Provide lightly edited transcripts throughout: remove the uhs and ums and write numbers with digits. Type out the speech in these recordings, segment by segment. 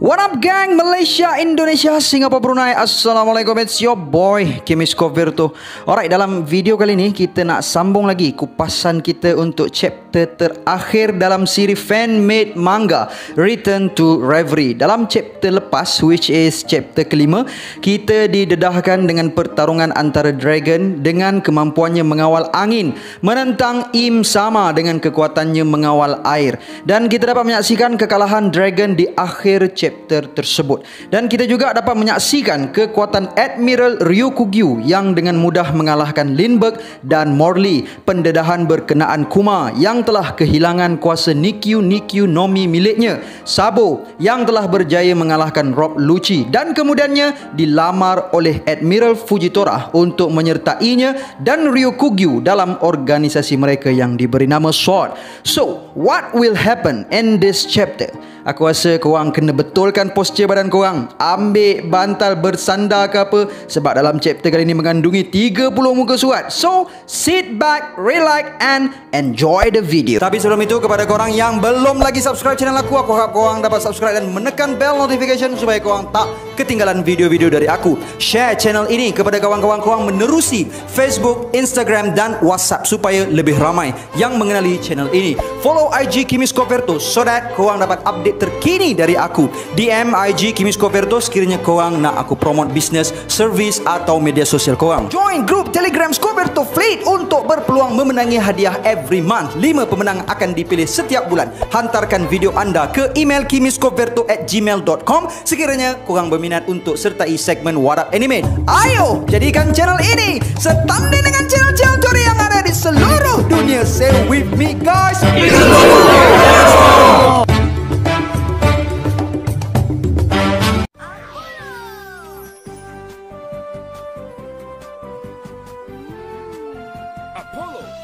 What up gang, Malaysia, Indonesia, Singapura, Brunei. Assalamualaikum, it's your boy Kimis Coverto. Alright, dalam video kali ini kita nak sambung lagi kupasan kita untuk chapter terakhir dalam siri fan-made manga Return to Reverie. Dalam chapter lepas, which is chapter kelima, kita didedahkan dengan pertarungan antara Dragon dengan kemampuannya mengawal angin menentang Im Sama dengan kekuatannya mengawal air. Dan kita dapat menyaksikan kekalahan Dragon di akhir chapter tersebut. Dan kita juga dapat menyaksikan kekuatan Admiral Ryukugyu yang dengan mudah mengalahkan Lindbergh dan Morley, pendedahan berkenaan Kuma yang telah kehilangan kuasa Nikyu Nomi miliknya, Sabo yang telah berjaya mengalahkan Rob Lucci dan kemudiannya dilamar oleh Admiral Fujitora untuk menyertainya dan Ryukugyu dalam organisasi mereka yang diberi nama SWORD. So, what will happen in this chapter? Aku rasa korang kena betulkan posture badan korang, ambil bantal bersandar ke apa, sebab dalam chapter kali ini mengandungi 30 muka surat. So, sit back, relax and enjoy the video. Tapi sebelum itu, kepada korang yang belum lagi subscribe channel aku harap korang dapat subscribe dan menekan bell notification supaya korang tak ketinggalan video-video dari aku. Share channel ini kepada kawan-kawan korang menerusi Facebook, Instagram dan WhatsApp supaya lebih ramai yang mengenali channel ini. Follow IG Kimis Coverto so that korang dapat update terkini dari aku. DM IG Kimis Coverto sekiranya korang nak aku promote bisnes, servis atau media sosial korang. Join grup Telegram Coverto Fleet untuk berpeluang memenangi hadiah every month. 5 pemenang akan dipilih setiap bulan. Hantarkan video anda ke email kimiscoverto@gmail.com sekiranya korang berminat untuk sertai segmen What Up Anime. Ayo jadikan channel ini setanding dengan channel-channel Tori yang ada di seluruh dunia. Say with me guys.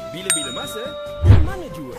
Bila-bila masa, yang mana jua?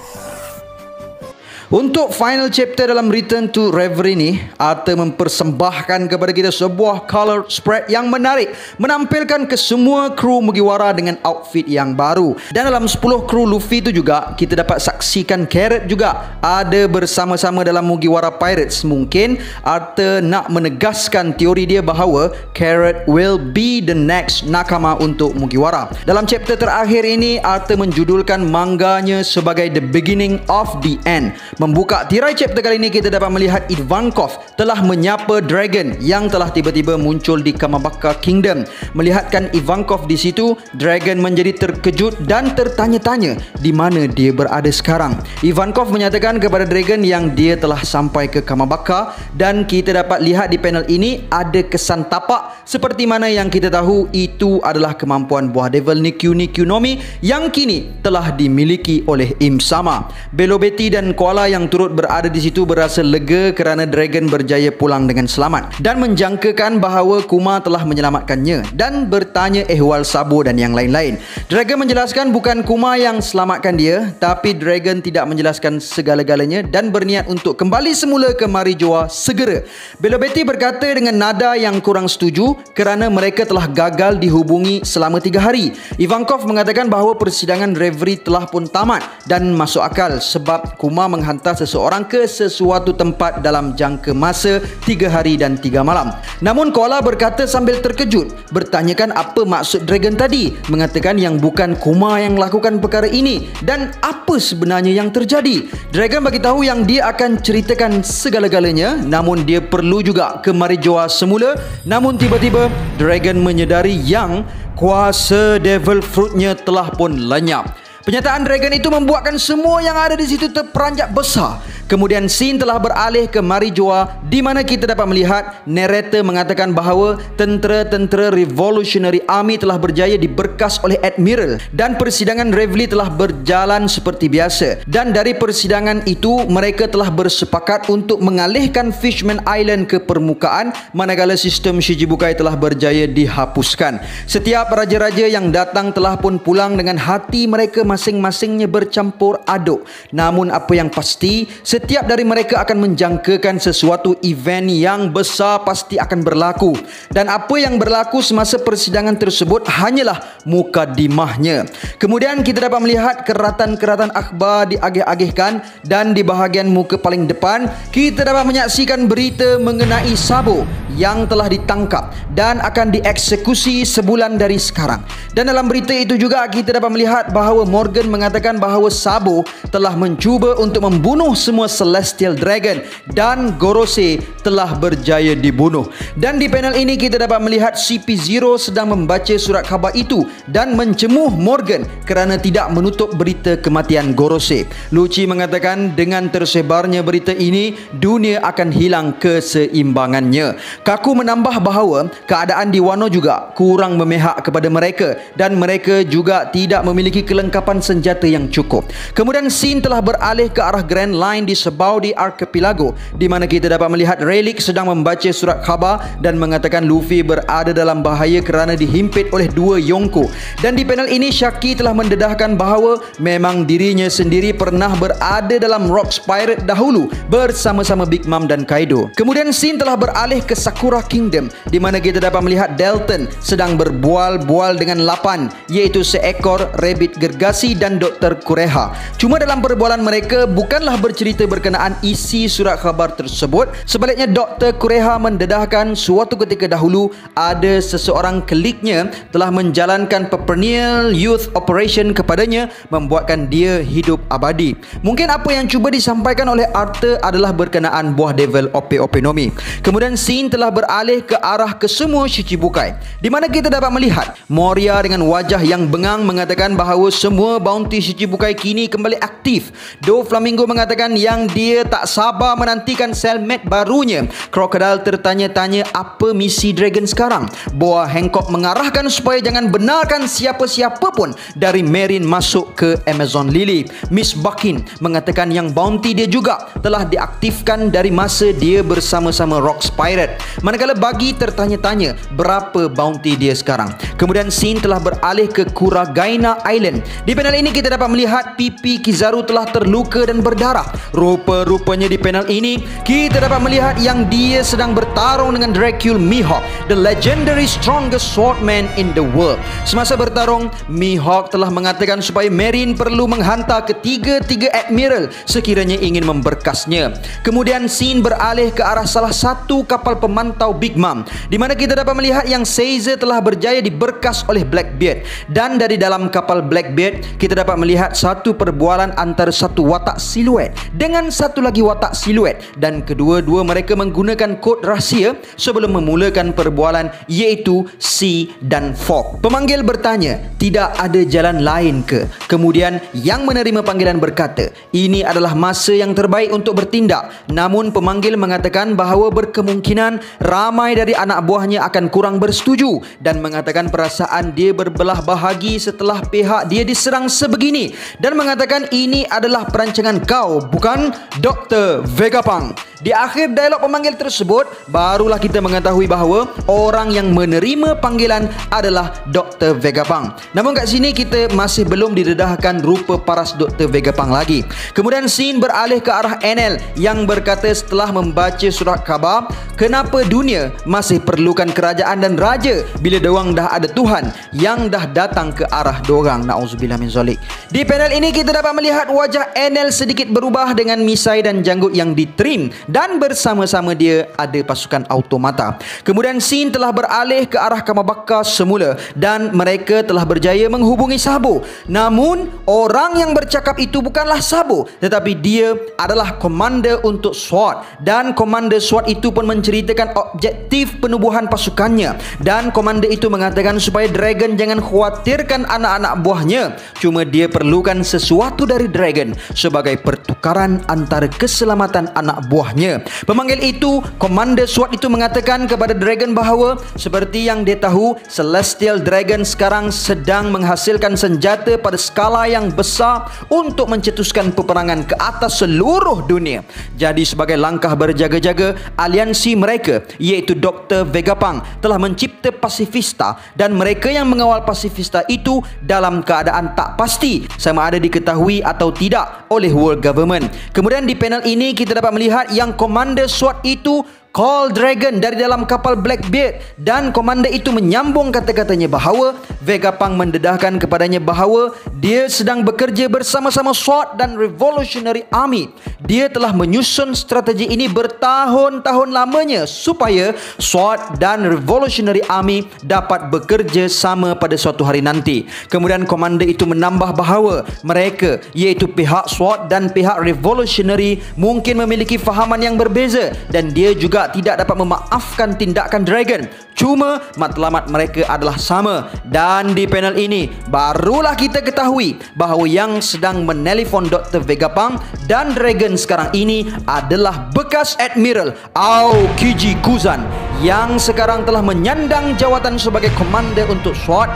Untuk final chapter dalam Return to Reverie ni, Arthur mempersembahkan kepada kita sebuah color spread yang menarik, menampilkan kesemua kru Mugiwara dengan outfit yang baru. Dan dalam 10 kru Luffy tu juga kita dapat saksikan Carrot juga ada bersama-sama dalam Mugiwara Pirates. Mungkin Arthur nak menegaskan teori dia bahawa Carrot will be the next nakama untuk Mugiwara. Dalam chapter terakhir ini, Arthur menjudulkan mangganya sebagai The Beginning of the End. Membuka tirai chapter kali ini, kita dapat melihat Ivankov telah menyapa Dragon yang telah tiba-tiba muncul di Kamabaka Kingdom. Melihatkan Ivankov di situ, Dragon menjadi terkejut dan tertanya-tanya di mana dia berada sekarang. Ivankov menyatakan kepada Dragon yang dia telah sampai ke Kamabaka dan kita dapat lihat di panel ini ada kesan tapak seperti mana yang kita tahu itu adalah kemampuan buah devil Nikyu Nomi yang kini telah dimiliki oleh Im Sama. Belo Betty dan Koala yang turut berada di situ berasa lega kerana Dragon berjaya pulang dengan selamat dan menjangkakan bahawa Kuma telah menyelamatkannya dan bertanya ehwal Sabo dan yang lain-lain. Dragon menjelaskan bukan Kuma yang selamatkan dia, tapi Dragon tidak menjelaskan segala-galanya dan berniat untuk kembali semula ke Marijoa segera. Belo Betty berkata dengan nada yang kurang setuju kerana mereka telah gagal dihubungi selama 3 hari. Ivankov mengatakan bahawa persidangan Reverie telah pun tamat dan masuk akal sebab Kuma menghantar seseorang ke sesuatu tempat dalam jangka masa 3 hari dan 3 malam. Namun Koala berkata sambil terkejut, bertanyakan apa maksud Dragon tadi, mengatakan yang bukan Kuma yang melakukan perkara ini dan apa sebenarnya yang terjadi. Dragon bagi tahu yang dia akan ceritakan segala-galanya, namun dia perlu juga ke Marijoa semula. Namun tiba-tiba Dragon menyedari yang kuasa Devil Fruitnya telah pun lenyap. Pernyataan Dragon itu membuatkan semua yang ada di situ terperanjat besar. Kemudian scene telah beralih ke Marijoa di mana kita dapat melihat narrator mengatakan bahawa tentera-tentera Revolutionary Army telah berjaya diberkas oleh Admiral dan persidangan Reverie telah berjalan seperti biasa. Dan dari persidangan itu mereka telah bersepakat untuk mengalihkan Fishman Island ke permukaan manakala sistem Shichibukai telah berjaya dihapuskan. Setiap raja-raja yang datang telah pun pulang dengan hati mereka masing-masingnya bercampur aduk. Namun apa yang pasti, setiap dari mereka akan menjangkakan sesuatu event yang besar pasti akan berlaku, dan apa yang berlaku semasa persidangan tersebut hanyalah mukadimahnya. Kemudian kita dapat melihat keratan-keratan akhbar diagih-agihkan, dan di bahagian muka paling depan kita dapat menyaksikan berita mengenai Sabo yang telah ditangkap dan akan dieksekusi sebulan dari sekarang. Dan dalam berita itu juga kita dapat melihat bahawa Morgan mengatakan bahawa Sabo telah mencuba untuk membunuh semua Celestial Dragon dan Gorosei telah berjaya dibunuh. Dan di panel ini kita dapat melihat CP0 sedang membaca surat khabar itu dan mencemuh Morgan kerana tidak menutup berita kematian Gorosei. Lucci mengatakan dengan tersebarnya berita ini, dunia akan hilang keseimbangannya. Kaku menambah bahawa keadaan di Wano juga kurang memihak kepada mereka dan mereka juga tidak memiliki kelengkapan senjata yang cukup. Kemudian scene telah beralih ke arah Grand Line di Sabaudi Archipelago, di mana kita dapat melihat Rayleigh sedang membaca surat khabar dan mengatakan Luffy berada dalam bahaya kerana dihimpit oleh dua Yonko. Dan di panel ini Shaki telah mendedahkan bahawa memang dirinya sendiri pernah berada dalam Rocks Pirate dahulu bersama-sama Big Mom dan Kaido. Kemudian scene telah beralih ke Sakura Kingdom, di mana kita dapat melihat Dalton sedang berbual-bual dengan Lapan, iaitu seekor rabbit gergasi dan Dr. Kureha. Cuma dalam perbualan mereka bukanlah bercerita berkenaan isi surat khabar tersebut. Sebaliknya Dr. Kureha mendedahkan suatu ketika dahulu ada seseorang kliknya telah menjalankan Perennial Youth Operation kepadanya, membuatkan dia hidup abadi. Mungkin apa yang cuba disampaikan oleh Arthur adalah berkenaan buah devil Ope-Ope Nomi. Kemudian scene telah beralih ke arah kesemua Shichibukai, di mana kita dapat melihat Moria dengan wajah yang bengang mengatakan bahawa semua bounty Shichibukai kini kembali aktif. Doflamingo mengatakan yang dia tak sabar menantikan cellmate barunya. Crocodile tertanya-tanya apa misi Dragon sekarang. Boa Hancock mengarahkan supaya jangan benarkan siapa-siapa pun dari Marine masuk ke Amazon Lily. Miss Buckin mengatakan yang bounty dia juga telah diaktifkan dari masa dia bersama-sama Rocks Pirate. Manakala Buggy tertanya-tanya berapa bounty dia sekarang. Kemudian scene telah beralih ke Kuragaina Island. Di panel ini kita dapat melihat pipi Kizaru telah terluka dan berdarah. Rupa-rupanya di panel ini kita dapat melihat yang dia sedang bertarung dengan Dracula Mihawk, the legendary strongest swordman in the world. Semasa bertarung, Mihawk telah mengatakan supaya Marine perlu menghantar ketiga-tiga admiral sekiranya ingin memberkasnya. Kemudian scene beralih ke arah salah satu kapal pemantau Big Mom, di mana kita dapat melihat yang Caesar telah berjaya diberkas oleh Blackbeard. Dan dari dalam kapal Blackbeard kita dapat melihat satu perbualan antara satu watak siluet dengan satu lagi watak siluet, dan kedua-dua mereka menggunakan kod rahsia sebelum memulakan perbualan, iaitu Sea dan Fog. Pemanggil bertanya, tidak ada jalan lain ke? Kemudian yang menerima panggilan berkata, ini adalah masa yang terbaik untuk bertindak. Namun pemanggil mengatakan bahawa berkemungkinan ramai dari anak buahnya akan kurang bersetuju dan mengatakan perasaan dia berbelah bahagi setelah pihak dia diserang sebegini, dan mengatakan ini adalah perancangan kau, bukan Dr. Vegapunk. Di akhir dialog pemanggil tersebut, barulah kita mengetahui bahawa orang yang menerima panggilan adalah Dr. Vegapunk. Namun kat sini kita masih belum didedahkan rupa paras Dr. Vegapunk lagi. Kemudian scene beralih ke arah Enel yang berkata setelah membaca surat khabar, kenapa dunia masih perlukan kerajaan dan raja bila doang dah ada Tuhan yang dah datang ke arah dorang. Na'udzubillah min zalik. Di panel ini kita dapat melihat wajah Enel sedikit berubah dengan misai dan janggut yang ditrim, dan bersama-sama dia ada pasukan automata. Kemudian scene telah beralih ke arah Kamabaka semula dan mereka telah berjaya menghubungi Sabo. Namun orang yang bercakap itu bukanlah Sabo, tetapi dia adalah komander untuk SWAT, dan komander SWAT itu pun menceritakan objektif penubuhan pasukannya, dan komander itu mengatakan supaya Dragon jangan khawatirkan anak-anak buahnya, cuma dia perlukan sesuatu dari Dragon sebagai pertukaran antara keselamatan anak buahnya bawahnya. Pemanggil itu, Komander SWAT itu mengatakan kepada Dragon bahawa seperti yang dia tahu, Celestial Dragon sekarang sedang menghasilkan senjata pada skala yang besar untuk mencetuskan peperangan ke atas seluruh dunia. Jadi sebagai langkah berjaga-jaga, aliansi mereka iaitu Dr. Vegapunk telah mencipta Pacifista, dan mereka yang mengawal Pacifista itu dalam keadaan tak pasti sama ada diketahui atau tidak oleh world government. Kemudian di panel ini kita dapat melihat yang Komander SWAT itu call Dragon dari dalam kapal Blackbeard, dan komander itu menyambung kata-katanya bahawa Vegapunk mendedahkan kepadanya bahawa dia sedang bekerja bersama-sama SWAT dan Revolutionary Army. Dia telah menyusun strategi ini bertahun-tahun lamanya supaya SWAT dan Revolutionary Army dapat bekerja sama pada suatu hari nanti. Kemudian komander itu menambah bahawa mereka iaitu pihak SWAT dan pihak Revolutionary mungkin memiliki fahaman yang berbeza, dan dia juga tidak dapat memaafkan tindakan Dragon. Cuma matlamat mereka adalah sama. Dan di panel ini barulah kita ketahui bahawa yang sedang menelpon Dr. Vegapunk dan Dragon sekarang ini adalah bekas Admiral Aokiji Kuzan yang sekarang telah menyandang jawatan sebagai komander untuk SWAT,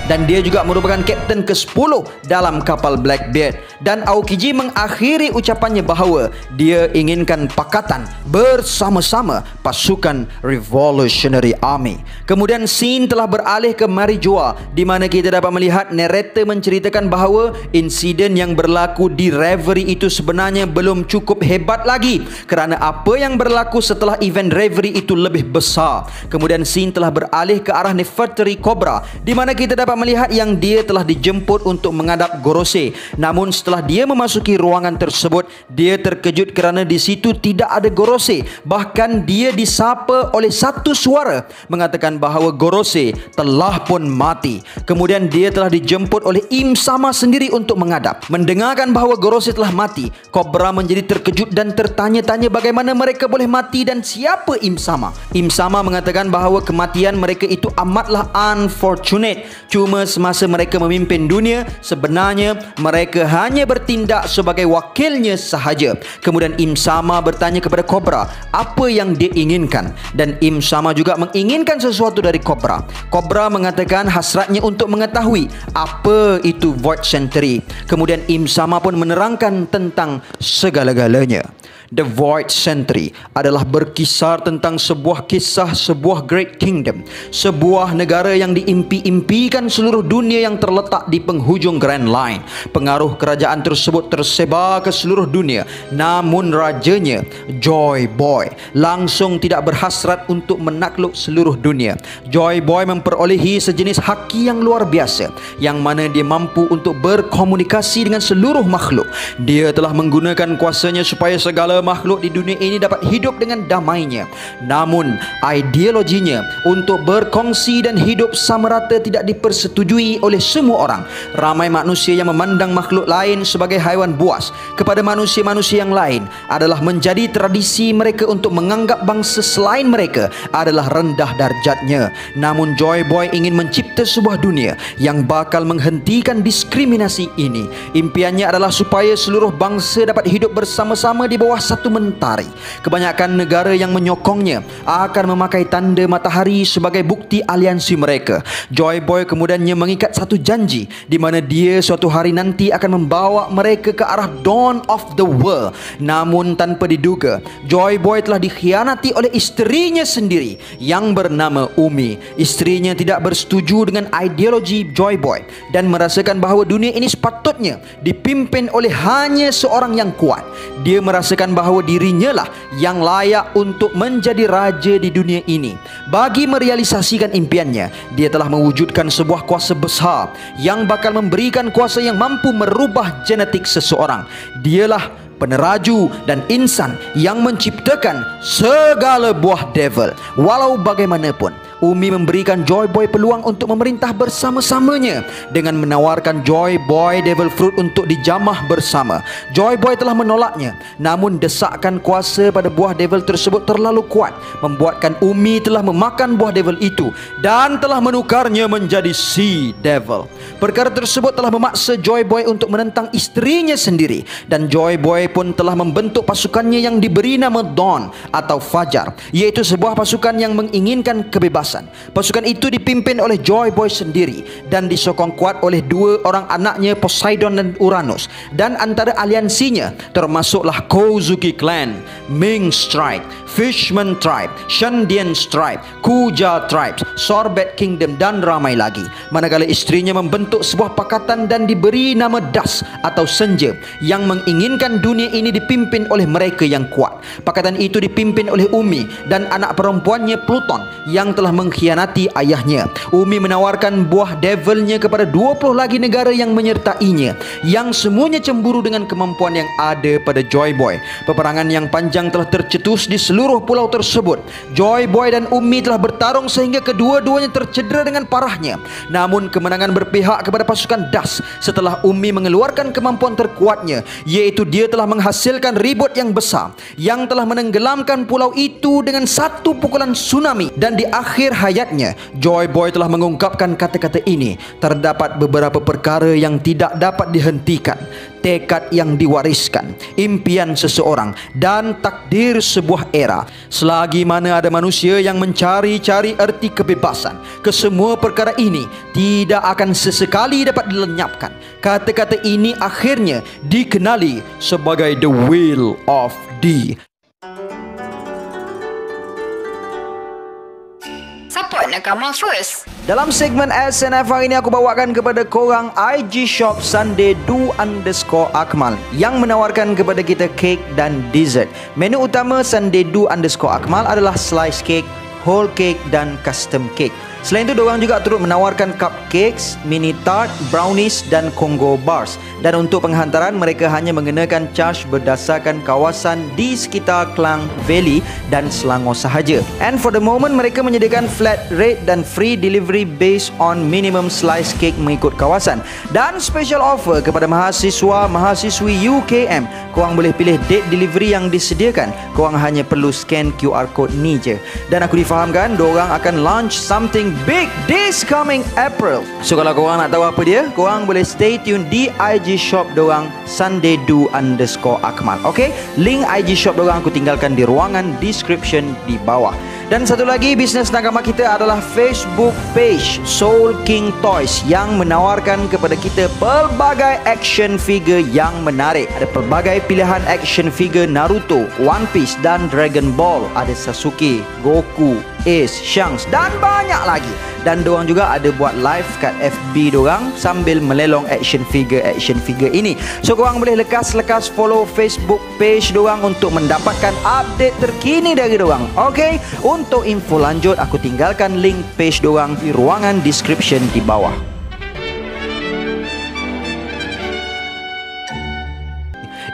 dan dia juga merupakan kapten ke-10 dalam kapal Blackbeard. Dan Aokiji mengakhiri ucapannya bahawa dia inginkan pakatan bersama-sama pasukan Revolutionary Army. Kemudian scene telah beralih ke Marijoa, di mana kita dapat melihat narrator menceritakan bahawa insiden yang berlaku di Reverie itu sebenarnya belum cukup hebat lagi kerana apa yang berlaku setelah event Reverie itu lebih besar. Kemudian scene telah beralih ke arah Nefertari Cobra, di mana kita dapat melihat yang dia telah dijemput untuk menghadap Gorosei. Namun setelah dia memasuki ruangan tersebut, dia terkejut kerana di situ tidak ada Gorosei. Bahkan dia disapa oleh satu suara mengatakan bahawa Gorosei telah pun mati. Kemudian dia telah dijemput oleh Im Sama sendiri untuk menghadap. Mendengarkan bahawa Gorosei telah mati, Cobra menjadi terkejut dan tertanya-tanya bagaimana mereka boleh mati dan siapa Im Sama. Im Sama mengatakan bahawa kematian mereka itu amatlah unfortunate. Cuma semasa mereka memimpin dunia, sebenarnya mereka hanya bertindak sebagai wakilnya sahaja. Kemudian Im Sama bertanya kepada Cobra apa yang dia inginkan, dan Im Sama juga menginginkan sesuatu dari Cobra. Cobra mengatakan hasratnya untuk mengetahui apa itu Void Century. Kemudian Im Sama pun menerangkan tentang segala-galanya. The Void Century adalah berkisar tentang sebuah kisah sebuah Great Kingdom, sebuah negara yang diimpi-impikan seluruh dunia yang terletak di penghujung Grand Line. Pengaruh kerajaan tersebut tersebar ke seluruh dunia, namun rajanya, Joy Boy, langsung tidak berhasrat untuk menakluk seluruh dunia. Joy Boy memperolehi sejenis haki yang luar biasa, yang mana dia mampu untuk berkomunikasi dengan seluruh makhluk. Dia telah menggunakan kuasanya supaya segala makhluk di dunia ini dapat hidup dengan damainya. Namun ideologinya untuk berkongsi dan hidup sama rata tidak dipersetujui oleh semua orang. Ramai manusia yang memandang makhluk lain sebagai haiwan buas. Kepada manusia-manusia yang lain adalah menjadi tradisi mereka untuk menganggap bangsa selain mereka adalah rendah darjatnya. Namun Joy Boy ingin mencipta sebuah dunia yang bakal menghentikan diskriminasi ini. Impiannya adalah supaya seluruh bangsa dapat hidup bersama-sama di bawah satu mentari. Kebanyakan negara yang menyokongnya akan memakai tanda matahari sebagai bukti aliansi mereka. Joy Boy kemudiannya mengikat satu janji di mana dia suatu hari nanti akan membawa mereka ke arah dawn of the world. Namun tanpa diduga, Joy Boy telah dikhianati oleh isterinya sendiri yang bernama Umi. Isterinya tidak bersetuju dengan ideologi Joy Boy dan merasakan bahawa dunia ini sepatutnya dipimpin oleh hanya seorang yang kuat. Dia merasakan bahawa dirinya lah yang layak untuk menjadi raja di dunia ini. Bagi merealisasikan impiannya, dia telah mewujudkan sebuah kuasa besar yang bakal memberikan kuasa yang mampu merubah genetik seseorang. Dialah peneraju dan insan yang menciptakan segala buah devil. Walau bagaimanapun, Umi memberikan Joy Boy peluang untuk memerintah bersama-samanya dengan menawarkan Joy Boy Devil Fruit untuk dijamah bersama. Joy Boy telah menolaknya, namun desakan kuasa pada buah devil tersebut terlalu kuat, membuatkan Umi telah memakan buah devil itu dan telah menukarnya menjadi Sea Devil. Perkara tersebut telah memaksa Joy Boy untuk menentang isterinya sendiri, dan Joy Boy pun telah membentuk pasukannya yang diberi nama Dawn atau Fajar, iaitu sebuah pasukan yang menginginkan kebebasan. Pasukan itu dipimpin oleh Joy Boy sendiri dan disokong kuat oleh dua orang anaknya, Poseidon dan Uranus, dan antara aliansinya termasuklah Kozuki Clan, Ming Tribe, Fishman Tribe, Shandian Tribe, Kuja Tribes, Sorbet Kingdom dan ramai lagi. Manakala isterinya membentuk sebuah pakatan dan diberi nama Das atau Senja yang menginginkan dunia ini dipimpin oleh mereka yang kuat. Pakatan itu dipimpin oleh Umi dan anak perempuannya Pluton yang telah mengkhianati ayahnya. Umi menawarkan buah devilnya kepada 20 lagi negara yang menyertainya, yang semuanya cemburu dengan kemampuan yang ada pada Joy Boy. Peperangan yang panjang telah tercetus di seluruh pulau tersebut. Joy Boy dan Umi telah bertarung sehingga kedua-duanya tercedera dengan parahnya. Namun kemenangan berpihak kepada pasukan Das setelah Umi mengeluarkan kemampuan terkuatnya, yaitu dia telah menghasilkan ribut yang besar yang telah menenggelamkan pulau itu dengan satu pukulan tsunami. Dan di akhir hayatnya, Joy Boy telah mengungkapkan kata-kata ini: terdapat beberapa perkara yang tidak dapat dihentikan, tekad yang diwariskan, impian seseorang, dan takdir sebuah era. Selagi mana ada manusia yang mencari-cari erti kebebasan, kesemua perkara ini tidak akan sesekali dapat dilenyapkan. Kata-kata ini akhirnya dikenali sebagai The Will of D. Siapa nak come first? Dalam segmen SNF hari ini aku bawakan kepada korang IG shop Sunday_Do_Akmal yang menawarkan kepada kita kek dan dessert. Menu utama Sunday_Do_Akmal adalah slice cake, whole cake dan custom cake. Selain itu, diorang juga turut menawarkan cupcakes, mini tart, brownies dan Congo bars. Dan untuk penghantaran, mereka hanya mengenakan charge berdasarkan kawasan di sekitar Klang Valley dan Selangor sahaja. And for the moment, mereka menyediakan flat rate dan free delivery based on minimum slice cake mengikut kawasan. Dan special offer kepada mahasiswa-mahasiswi UKM. Korang boleh pilih date delivery yang disediakan. Korang hanya perlu scan QR code ni je. Dan aku difahamkan, diorang akan launch something big this coming April. So kalau korang nak tahu apa dia, korang boleh stay tune di IG shop dorang Sunday_Do_Akmal. Okay, link IG shop dorang aku tinggalkan di ruangan description di bawah. Dan satu lagi bisnes nakama kita adalah Facebook page Soul King Toys yang menawarkan kepada kita pelbagai action figure yang menarik. Ada pelbagai pilihan action figure Naruto, One Piece dan Dragon Ball. Ada Sasuke, Goku, Ace, Shanks dan banyak lagi. Dan diorang juga ada buat live kat FB diorang sambil melelong action figure ini. So korang boleh lekas-lekas follow Facebook page diorang untuk mendapatkan update terkini dari diorang. Okay, untuk info lanjut aku tinggalkan link page diorang di ruangan description di bawah.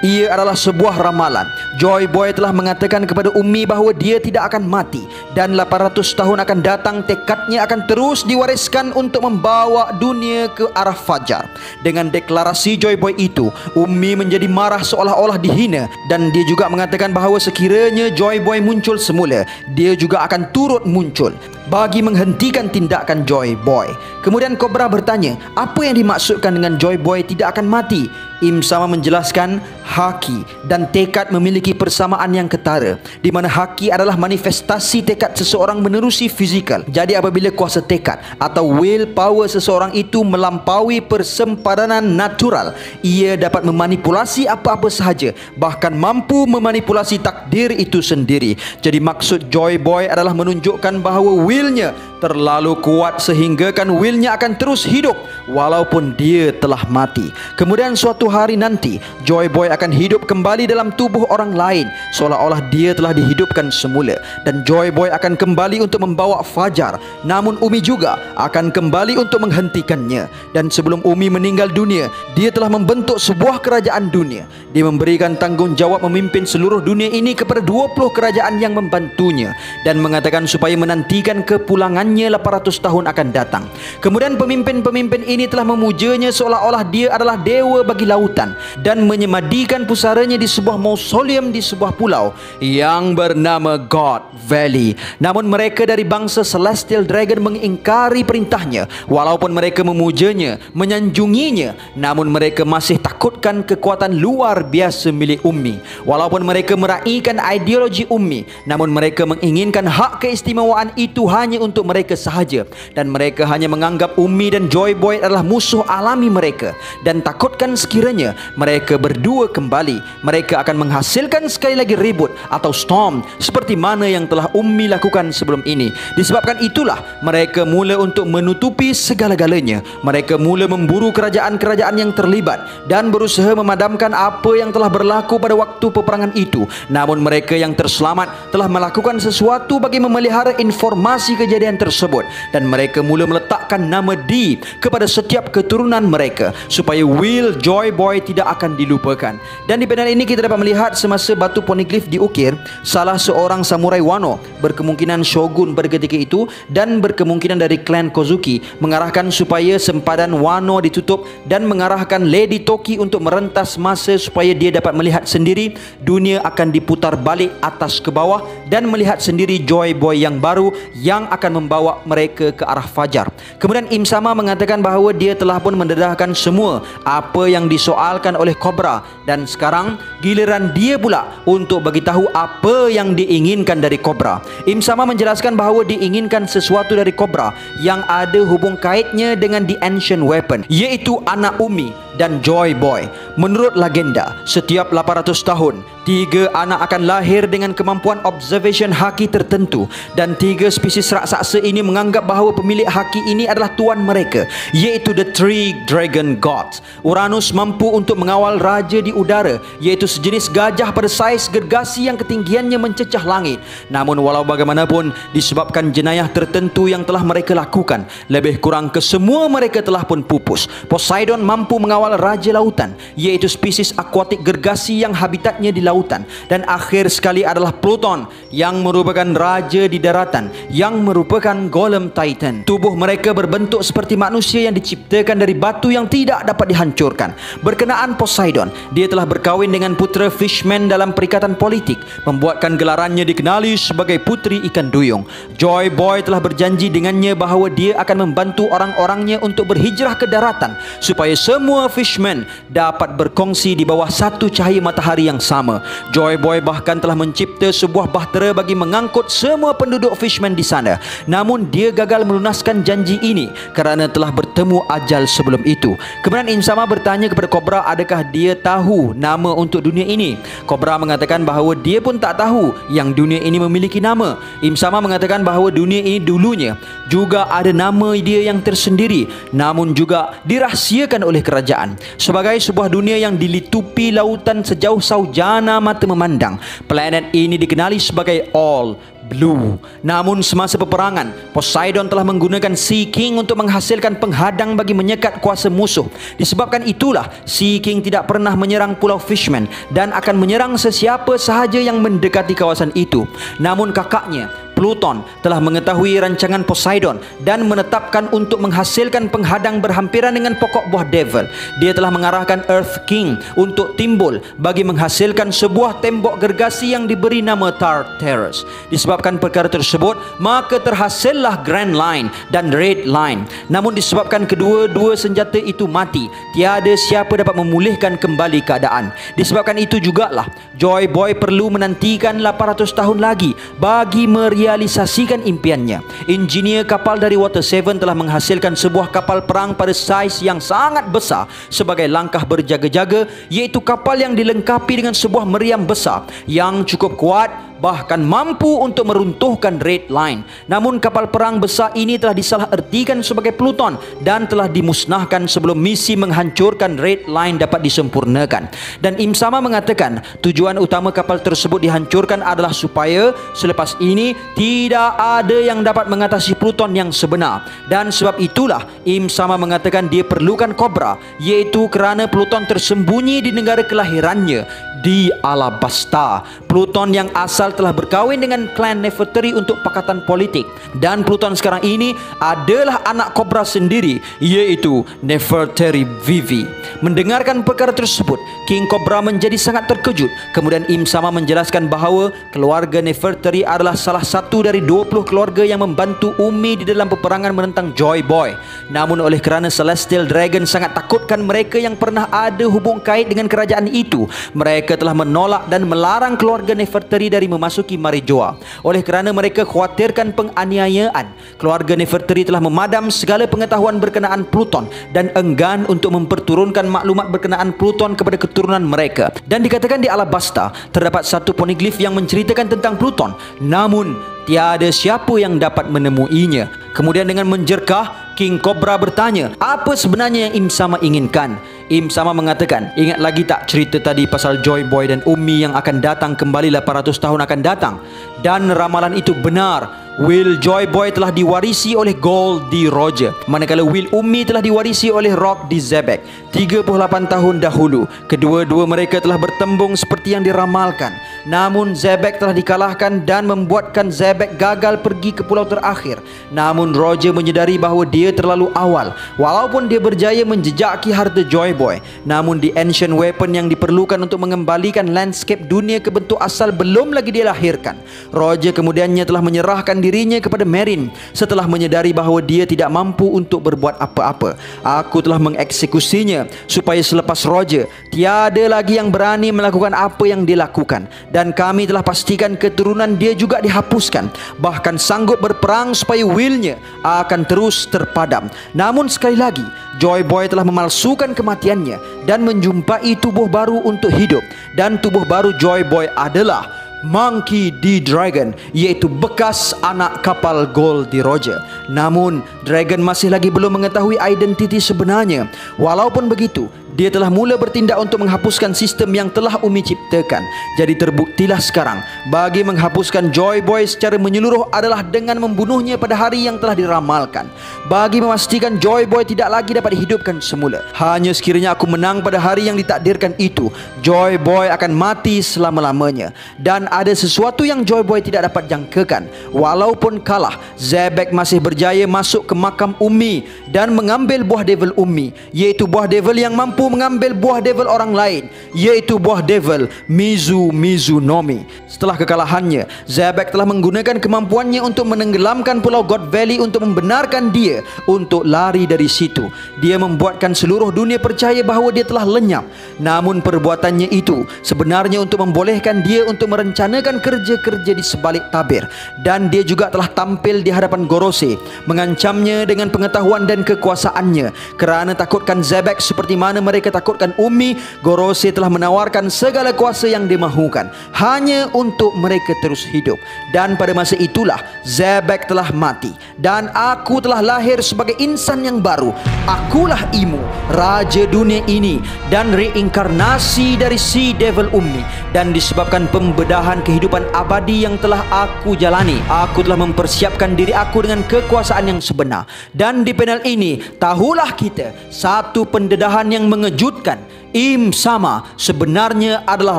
Ia adalah sebuah ramalan. Joy Boy telah mengatakan kepada Umi bahawa dia tidak akan mati dan 800 tahun akan datang tekadnya akan terus diwariskan untuk membawa dunia ke arah fajar. Dengan deklarasi Joy Boy itu, Umi menjadi marah seolah-olah dihina, dan dia juga mengatakan bahawa sekiranya Joy Boy muncul semula, dia juga akan turut muncul bagi menghentikan tindakan Joy Boy. Kemudian Cobra bertanya, apa yang dimaksudkan dengan Joy Boy tidak akan mati? Im Sama menjelaskan, haki dan tekad memiliki persamaan yang ketara, di mana haki adalah manifestasi tekad seseorang menerusi fizikal. Jadi apabila kuasa tekad atau will power seseorang itu melampaui persempadanan natural, ia dapat memanipulasi apa-apa sahaja, bahkan mampu memanipulasi takdir itu sendiri. Jadi maksud Joy Boy adalah menunjukkan bahawa willnya terlalu kuat sehingga kan willnya akan terus hidup walaupun dia telah mati. Kemudian suatu hari nanti, Joy Boy akan hidup kembali dalam tubuh orang lain seolah-olah dia telah dihidupkan semula, dan Joy Boy akan kembali untuk membawa fajar. Namun Umi juga akan kembali untuk menghentikannya. Dan sebelum Umi meninggal dunia, dia telah membentuk sebuah kerajaan dunia. Dia memberikan tanggungjawab memimpin seluruh dunia ini kepada 20 kerajaan yang membantunya dan mengatakan supaya menantikan kepulangannya 800 tahun akan datang. Kemudian pemimpin-pemimpin ini telah memujanya seolah-olah dia adalah dewa bagi lautan dan menyemadikan pusaranya di sebuah mausoleum di sebuah pulau yang bernama God Valley. Namun mereka dari bangsa Celestial Dragon mengingkari perintahnya. Walaupun mereka memujanya, menyanjunginya, namun mereka masih takutkan kekuatan luar biasa milik Ummi. Walaupun mereka meraihkan ideologi Ummi, namun mereka menginginkan hak keistimewaan itu hanya untuk mereka sahaja, dan mereka hanya menganggap Ummi dan Joy Boy adalah musuh alami mereka, dan takutkan sekiranya mereka berdua kembali, mereka akan menghasilkan sekali lagi ribut atau storm seperti mana yang telah Ummi lakukan sebelum ini. Disebabkan itulah mereka mula untuk menutupi segala-galanya. Mereka mula memburu kerajaan-kerajaan yang terlibat dan berusaha memadamkan apa yang telah berlaku pada waktu peperangan itu. Namun mereka yang terselamat telah melakukan sesuatu bagi memelihara informasi kejadian tersebut, dan mereka mula meletakkan nama D kepada setiap keturunan mereka supaya Will Joy Boy tidak akan dilupakan. Dan di panel ini kita dapat melihat semasa batu poneglyph diukir, salah seorang samurai Wano, berkemungkinan shogun pada ketika itu dan berkemungkinan dari klan Kozuki, mengarahkan supaya sempadan Wano ditutup dan mengarahkan Lady Toki untuk merentas masa supaya dia dapat melihat sendiri dunia akan diputar balik atas ke bawah dan melihat sendiri Joy Boy yang baru yang akan membawa mereka ke arah fajar. Kemudian Im Sama mengatakan bahawa dia telah pun mendedahkan semua apa yang disoalkan oleh Cobra, dan sekarang giliran dia pula untuk bagi tahu apa yang diinginkan dari Cobra. Im Sama menjelaskan bahawa diinginkan sesuatu dari Cobra yang ada hubung kaitnya dengan The Ancient Weapon, iaitu anak Ummi dan Joy Boy. Menurut legenda, setiap 800 tahun 3 anak akan lahir dengan kemampuan observation haki tertentu, dan 3 spesies raksasa ini menganggap bahawa pemilik haki ini adalah tuan mereka, iaitu the Three Dragon Gods. Uranus mampu untuk mengawal raja di udara, iaitu sejenis gajah pada saiz gergasi yang ketinggiannya mencecah langit. Namun walau bagaimanapun, disebabkan jenayah tertentu yang telah mereka lakukan, lebih kurang kesemua mereka telah pun pupus. Poseidon mampu mengawal raja lautan, iaitu spesies akuatik gergasi yang habitatnya di lautan. Dan akhir sekali adalah Pluton yang merupakan raja di daratan, yang merupakan golem Titan. Tubuh mereka berbentuk seperti manusia yang diciptakan dari batu yang tidak dapat dihancurkan. Berkenaan Poseidon, dia telah berkahwin dengan putera Fishman dalam perikatan politik, membuatkan gelarannya dikenali sebagai puteri ikan duyung. Joy Boy telah berjanji dengannya bahawa dia akan membantu orang-orangnya untuk berhijrah ke daratan supaya semua Fishman dapat berkongsi di bawah satu cahaya matahari yang sama. Joy Boy bahkan telah mencipta sebuah bahtera bagi mengangkut semua penduduk Fishman di sana. Namun dia gagal melunaskan janji ini kerana telah bertemu ajal sebelum itu. Kemudian Im Sama bertanya kepada Cobra adakah dia tahu nama untuk dunia ini. Cobra mengatakan bahawa dia pun tak tahu yang dunia ini memiliki nama. Im Sama mengatakan bahawa dunia ini dulunya juga ada nama dia yang tersendiri, namun juga dirahsiakan oleh kerajaan. Sebagai sebuah dunia yang dilitupi lautan sejauh saujana mata memandang, planet ini dikenali sebagai All Blue. Namun semasa peperangan, Poseidon telah menggunakan Sea King untuk menghasilkan penghadang bagi menyekat kuasa musuh. Disebabkan itulah Sea King tidak pernah menyerang Pulau Fishman dan akan menyerang sesiapa sahaja yang mendekati kawasan itu. Namun kakaknya Pluton telah mengetahui rancangan Poseidon dan menetapkan untuk menghasilkan penghadang berhampiran dengan pokok buah Devil. Dia telah mengarahkan Earth King untuk timbul bagi menghasilkan sebuah tembok gergasi yang diberi nama Tartarus. Disebabkan perkara tersebut, maka terhasillah Grand Line dan Red Line. Namun disebabkan kedua-dua senjata itu mati, tiada siapa dapat memulihkan kembali keadaan. Disebabkan itu jugalah Joy Boy perlu menantikan 800 tahun lagi bagi merealisasikan impiannya. Engineer kapal dari Water 7 telah menghasilkan sebuah kapal perang pada saiz yang sangat besar sebagai langkah berjaga-jaga, iaitu kapal yang dilengkapi dengan sebuah meriam besar yang cukup kuat, bahkan mampu untuk meruntuhkan Red Line. Namun kapal perang besar ini telah disalahertikan sebagai Pluton dan telah dimusnahkan sebelum misi menghancurkan Red Line dapat disempurnakan. Dan Im Sama mengatakan tujuan utama kapal tersebut dihancurkan adalah supaya selepas ini tidak ada yang dapat mengatasi Pluton yang sebenar. Dan sebab itulah Im Sama mengatakan dia perlukan Cobra, iaitu kerana Pluton tersembunyi di negara kelahirannya di Alabasta. Pluton yang asal asal telah berkahwin dengan klan Nefertari untuk pakatan politik. Dan Pluton sekarang ini adalah anak kobra sendiri, iaitu Nefertari Vivi. Mendengarkan perkara tersebut, King Cobra menjadi sangat terkejut. Kemudian Im Sama menjelaskan bahawa keluarga Nefertari adalah salah satu dari 20 keluarga yang membantu Umi di dalam peperangan menentang Joy Boy. Namun oleh kerana Celestial Dragon sangat takutkan mereka yang pernah ada hubung kait dengan kerajaan itu, mereka telah menolak dan melarang keluarga Nefertari dari memasuki Marijoa. Oleh kerana mereka khawatirkan penganiayaan, keluarga Nefertari telah memadam segala pengetahuan berkenaan Pluton dan enggan untuk memperturunkan maklumat berkenaan Pluton kepada keturunan mereka. Dan dikatakan di Alabasta terdapat satu poneglyph yang menceritakan tentang Pluton, namun tiada siapa yang dapat menemuinya. Kemudian dengan menjerkah, King Cobra bertanya, apa sebenarnya yang Im Sama inginkan? Im Sama mengatakan, ingat lagi tak cerita tadi pasal Joy Boy dan Umi yang akan datang kembali 800 tahun akan datang? Dan ramalan itu benar. Will Joy Boy telah diwarisi oleh Gold di Roger, manakala Will Umi telah diwarisi oleh Rock di Zebek. 38 tahun dahulu, kedua-dua mereka telah bertembung seperti yang diramalkan. Namun Zebek telah dikalahkan dan membuatkan Zebek gagal pergi ke pulau terakhir. Namun Roger menyedari bahawa dia terlalu awal. Walaupun dia berjaya menjejaki harta Joy Boy, namun the ancient weapon yang diperlukan untuk mengembalikan landscape dunia ke bentuk asal belum lagi dia lahirkan. Roger kemudiannya telah menyerahkan dirinya kepada Merin setelah menyedari bahawa dia tidak mampu untuk berbuat apa-apa. Aku telah mengeksekusinya supaya selepas Roger tiada lagi yang berani melakukan apa yang dia lakukan, dan kami telah pastikan keturunan dia juga dihapuskan, bahkan sanggup berperang supaya willnya akan terus terpadam. Namun sekali lagi, Joy Boy telah memalsukan kematiannya dan menjumpai tubuh baru untuk hidup, dan tubuh baru Joy Boy adalah Monkey D. Dragon, iaitu bekas anak kapal Gold di Roger. Namun Dragon masih lagi belum mengetahui identiti sebenarnya. Walaupun begitu, dia telah mula bertindak untuk menghapuskan sistem yang telah Umi ciptakan. Jadi terbuktilah sekarang, bagi menghapuskan Joy Boy secara menyeluruh adalah dengan membunuhnya pada hari yang telah diramalkan. Bagi memastikan Joy Boy tidak lagi dapat dihidupkan semula, hanya sekiranya aku menang pada hari yang ditakdirkan itu, Joy Boy akan mati selama-lamanya. Dan ada sesuatu yang Joy Boy tidak dapat jangkakan. Walaupun kalah, Zebek masih berjaya masuk ke makam Umi dan mengambil buah devil Umi, iaitu buah devil yang mampu mengambil buah devil orang lain, iaitu buah devil Mizu Nomi. Setelah kekalahannya, Zebek telah menggunakan kemampuannya untuk menenggelamkan pulau God Valley untuk membenarkan dia untuk lari dari situ. Dia membuatkan seluruh dunia percaya bahawa dia telah lenyap. Namun perbuatannya itu sebenarnya untuk membolehkan dia untuk merencanakan kerja-kerja di sebalik tabir. Dan dia juga telah tampil di hadapan Gorose, mengancamnya dengan pengetahuan dan kekuasaannya. Kerana takutkan Zebek seperti mana mereka takutkan Umi, Gorose telah menawarkan segala kuasa yang dimahukan hanya untuk mereka terus hidup. Dan pada masa itulah Zebek telah mati, dan aku telah lahir sebagai insan yang baru. Akulah Imu, raja dunia ini dan reinkarnasi dari si Devil Umi. Dan disebabkan pembedahan kehidupan abadi yang telah aku jalani, aku telah mempersiapkan diri aku dengan kekuasaan yang sebenar. Dan di panel ini, tahulah kita satu pendedahan yang mengejutkan. Im Sama sebenarnya adalah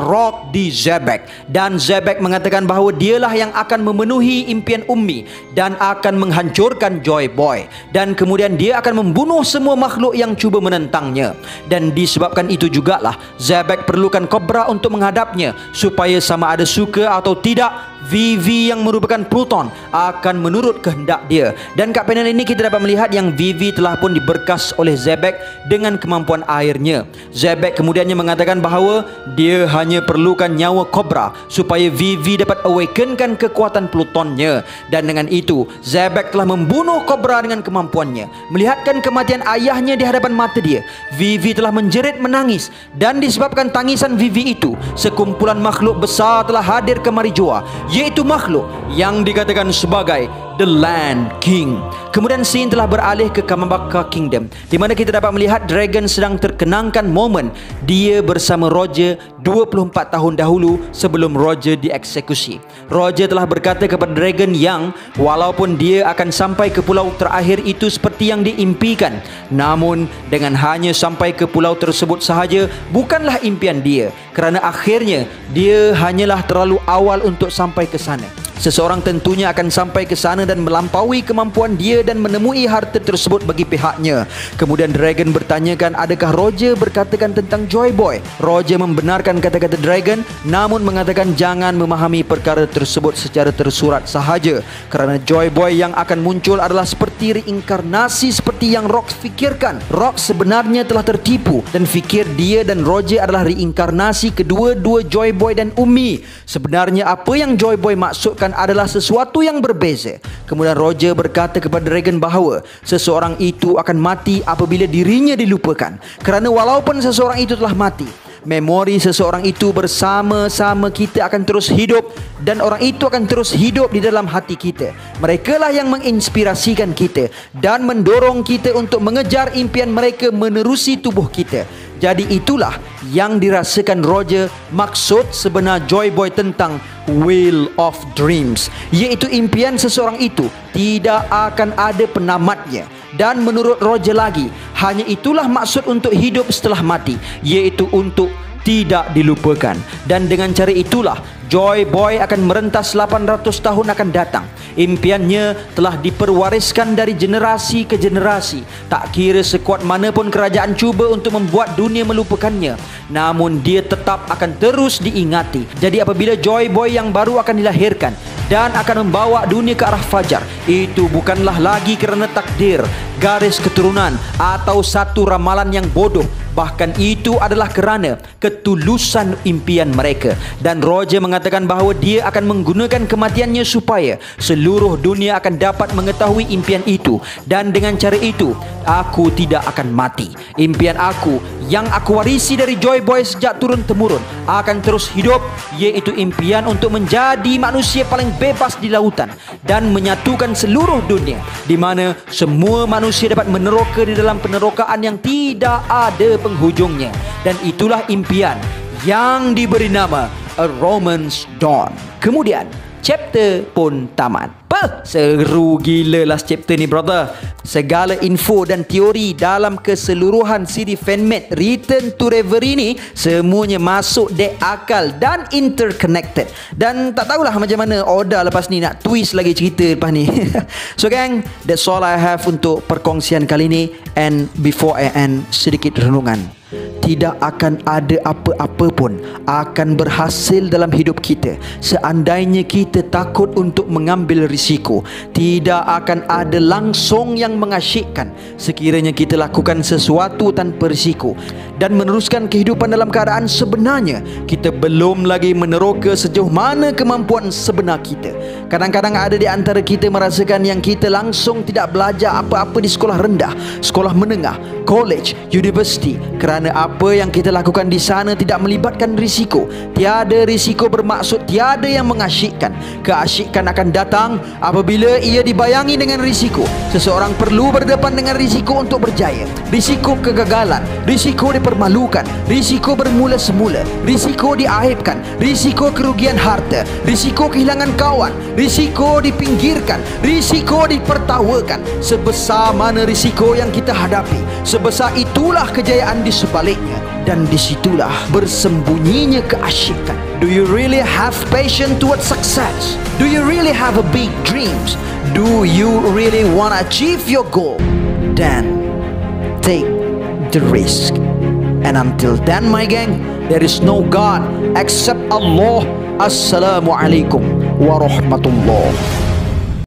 Rock di Zebek, dan Zebek mengatakan bahawa dialah yang akan memenuhi impian Umi dan akan menghancurkan Joy Boy, dan kemudian dia akan membunuh semua makhluk yang cuba menentangnya. Dan disebabkan itu jugalah Zebek perlukan Cobra untuk menghadapnya, supaya sama ada suka atau tidak, Vivi yang merupakan Pluton akan menurut kehendak dia. Dan kat panel ini kita dapat melihat yang Vivi telah pun diberkas oleh Zebek dengan kemampuan airnya. Zebek kemudiannya mengatakan bahawa dia hanya perlukan nyawa Cobra supaya Vivi dapat awakenkan kekuatan Plutonnya. Dan dengan itu Zebek telah membunuh Cobra dengan kemampuannya. Melihatkan kematian ayahnya di hadapan mata dia, Vivi telah menjerit menangis. Dan disebabkan tangisan Vivi itu, sekumpulan makhluk besar telah hadir ke Marijoa, yaitu makhluk yang dikatakan sebagai The Land King. Kemudian scene telah beralih ke Kamabaka Kingdom, di mana kita dapat melihat Dragon sedang terkenangkan momen dia bersama Roger 24 tahun dahulu sebelum Roger dieksekusi. Roger telah berkata kepada Dragon yang walaupun dia akan sampai ke pulau terakhir itu seperti yang diimpikan, namun dengan hanya sampai ke pulau tersebut sahaja bukanlah impian dia, kerana akhirnya dia hanyalah terlalu awal untuk sampai ke sana. Seseorang tentunya akan sampai ke sana dan melampaui kemampuan dia dan menemui harta tersebut bagi pihaknya. Kemudian Dragon bertanyakan adakah Roger berkatakan tentang Joy Boy. Roger membenarkan kata-kata Dragon, namun mengatakan jangan memahami perkara tersebut secara tersurat sahaja, kerana Joy Boy yang akan muncul adalah seperti reinkarnasi seperti yang Rox fikirkan. Rox sebenarnya telah tertipu dan fikir dia dan Roger adalah reinkarnasi kedua-dua Joy Boy dan Umi. Sebenarnya apa yang Joy Boy maksudkan adalah sesuatu yang berbeza. Kemudian Roger berkata kepada Dragon bahawa seseorang itu akan mati apabila dirinya dilupakan, kerana walaupun seseorang itu telah mati, memori seseorang itu bersama-sama kita akan terus hidup dan orang itu akan terus hidup di dalam hati kita. Mereka lah yang menginspirasikan kita dan mendorong kita untuk mengejar impian mereka menerusi tubuh kita. Jadi itulah yang dirasakan Roger maksud sebenar Joy Boy tentang Wheel of Dreams, iaitu impian seseorang itu tidak akan ada penamatnya. Dan menurut Roger lagi, hanya itulah maksud untuk hidup setelah mati, iaitu untuk tidak dilupakan. Dan dengan cara itulah Joy Boy akan merentas 800 tahun akan datang. Impiannya telah diperwariskan dari generasi ke generasi. Tak kira sekuat manapun kerajaan cuba untuk membuat dunia melupakannya, namun dia tetap akan terus diingati. Jadi apabila Joy Boy yang baru akan dilahirkan dan akan membawa dunia ke arah fajar, itu bukanlah lagi kerana takdir, garis keturunan atau satu ramalan yang bodoh. Bahkan itu adalah kerana ketulusan impian mereka. Dan Roger mengatakan bahawa dia akan menggunakan kematiannya supaya seluruh dunia akan dapat mengetahui impian itu. Dan dengan cara itu, aku tidak akan mati. Impian aku yang aku warisi dari Joy Boy sejak turun-temurun akan terus hidup, iaitu impian untuk menjadi manusia paling bebas di lautan dan menyatukan seluruh dunia, di mana semua manusia dapat meneroka di dalam penerokaan yang tidak ada penghujungnya. Dan itulah impian yang diberi nama A Romance Dawn. Kemudian chapter pun tamat. Seru gila last chapter ni brother. Segala info dan teori dalam keseluruhan siri fanmade Return to Reverie ni semuanya masuk dek akal dan interconnected. Dan tak tahulah macam mana Oda lepas ni nak twist lagi cerita lepas ni. So gang, that's all I have untuk perkongsian kali ni. And before I end, sedikit renungan. Tidak akan ada apa-apa pun akan berhasil dalam hidup kita seandainya kita takut untuk mengambil risiko. Tidak akan ada langsung yang mengasyikkan sekiranya kita lakukan sesuatu tanpa risiko dan meneruskan kehidupan dalam keadaan sebenarnya kita belum lagi meneroka sejauh mana kemampuan sebenar kita. Kadang-kadang ada di antara kita merasakan yang kita langsung tidak belajar apa-apa di sekolah rendah, sekolah menengah, college, university, kerana apa yang kita lakukan di sana tidak melibatkan risiko. Tiada risiko bermaksud tiada yang mengasyikkan. Keasyikan akan datang apabila ia dibayangi dengan risiko. Seseorang perlu berdepan dengan risiko untuk berjaya. Risiko kegagalan, risiko dipermalukan, risiko bermula semula, risiko diaibkan, risiko kerugian harta, risiko kehilangan kawan, risiko dipinggirkan, risiko dipertawakan. Sebesar mana risiko yang kita hadapi, sebesar itulah kejayaan di sebaliknya. Dan disitulah bersembunyinya keasyikan. Do you really have passion towards success? Do you really have a big dreams? Do you really want to achieve your goal? Then take the risk. And until then my gang, there is no God except Allah. Assalamualaikum warahmatullahi